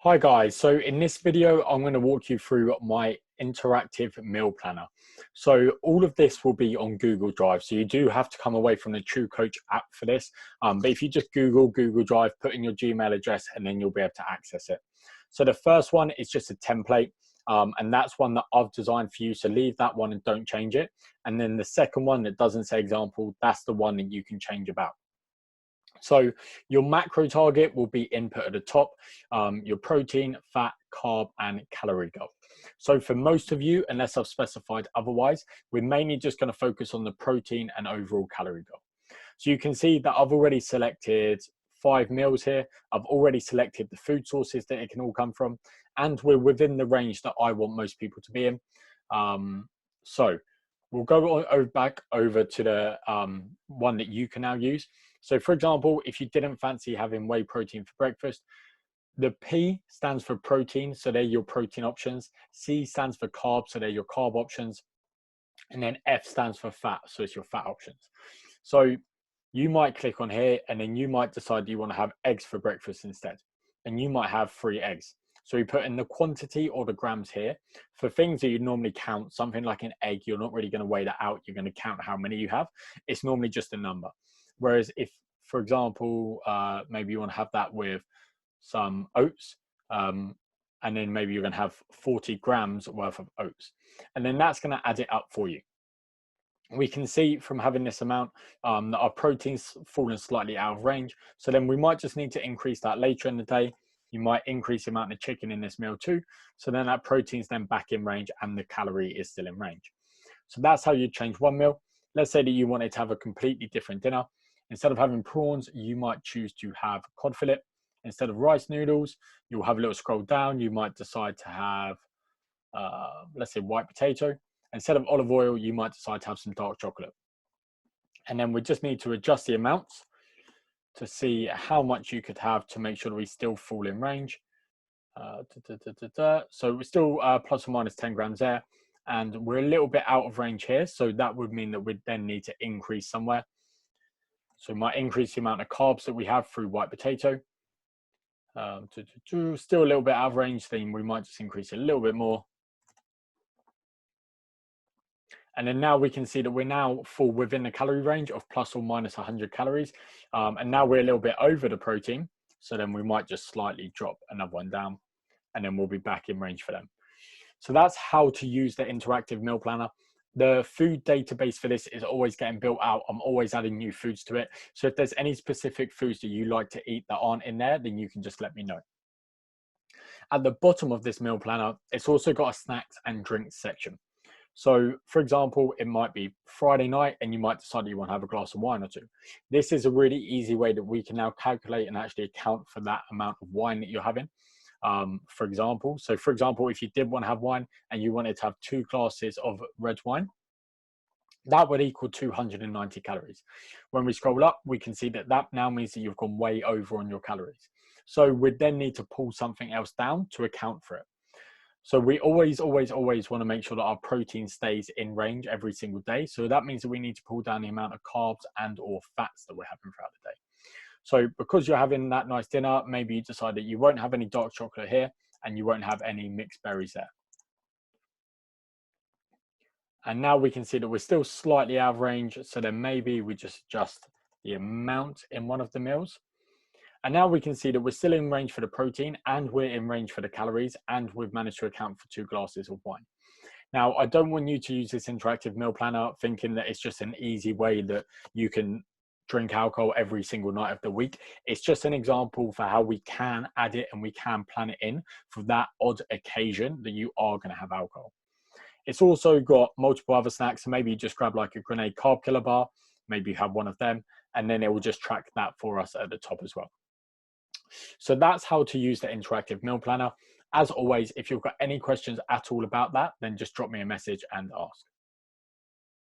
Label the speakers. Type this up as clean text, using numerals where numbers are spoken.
Speaker 1: Hi guys, so in this video I'm going to walk you through my interactive meal planner. So all of this will be on Google Drive, so you do have to come away from the TrueCoach app for this, but if you just Google Drive, put in your Gmail address and then you'll be able to access it. So the first one is just a template, and that's one that I've designed for you, so leave that one and don't change it. And then the second one that doesn't say example, that's the one that you can change about. So your macro target will be input at the top, your protein, fat, carb, and calorie goal. So for most of you, unless I've specified otherwise, we're mainly just going to focus on the protein and overall calorie goal. So you can see that I've already selected 5 meals here. I've already selected the food sources that it can all come from, and we're within the range that I want most people to be in. So we'll go back over to the one that you can now use. So for example, if you didn't fancy having whey protein for breakfast, the P stands for protein, so they're your protein options. C stands for carb, so they're your carb options. And then F stands for fat, so it's your fat options. So you might click on here and then you might decide you want to have eggs for breakfast instead. And you might have 3 eggs. So you put in the quantity or the grams here. For things that you normally count, something like an egg, you're not really going to weigh that out. You're going to count how many you have. It's normally just a number. Whereas if, for example, maybe you want to have that with some oats, and then maybe you're going to have 40 grams worth of oats. And then that's going to add it up for you. We can see from having this amount that our protein's fallen slightly out of range. So then we might just need to increase that later in the day. You might increase the amount of chicken in this meal too. So then that protein's then back in range and the calorie is still in range. So that's how you change one meal. Let's say that you wanted to have a completely different dinner. Instead of having prawns, you might choose to have cod fillet. Instead of rice noodles, you'll have a little scroll down. You might decide to have, let's say, white potato. Instead of olive oil, you might decide to have some dark chocolate. And then we just need to adjust the amounts to see how much you could have to make sure that we still fall in range. So we're still plus or minus 10 grams there. And we're a little bit out of range here. So that would mean that we'd then need to increase somewhere. So we might increase the amount of carbs that we have through white potato. Still a little bit out of range, then we might just increase it a little bit more. And then now we can see that we're now fall within the calorie range of plus or minus 100 calories. And now we're a little bit over the protein. So then we might just slightly drop another one down and then we'll be back in range for them. So that's how to use the interactive meal planner. The food database for this is always getting built out. I'm always adding new foods to it. So if there's any specific foods that you like to eat that aren't in there, then you can just let me know. At the bottom of this meal planner, it's also got a snacks and drinks section. So for example, it might be Friday night and you might decide you want to have a glass of wine or two. This is a really easy way that we can now calculate and actually account for that amount of wine that you're having. For example, if you did want to have wine and you wanted to have 2 glasses of red wine, that would equal 290 calories. When we scroll up, we can see that that now means that you've gone way over on your calories. So we then need to pull something else down to account for it. So we always want to make sure that our protein stays in range every single day. So that means that we need to pull down the amount of carbs and or fats that we're having throughout the day. So because you're having that nice dinner, maybe you decide that you won't have any dark chocolate here and you won't have any mixed berries there. And now we can see that we're still slightly out of range. So then maybe we just adjust the amount in one of the meals. And now we can see that we're still in range for the protein and we're in range for the calories and we've managed to account for 2 glasses of wine. Now, I don't want you to use this interactive meal planner thinking that it's just an easy way that you can drink alcohol every single night of the week. It's just an example for how we can add it and we can plan it in for that odd occasion that you are going to have alcohol. It's also got multiple other snacks. So maybe you just grab like a Grenade Carb Killer bar, maybe you have one of them, and then it will just track that for us at the top as well. So that's how to use the interactive meal planner. As always, if you've got any questions at all about that, then just drop me a message and ask.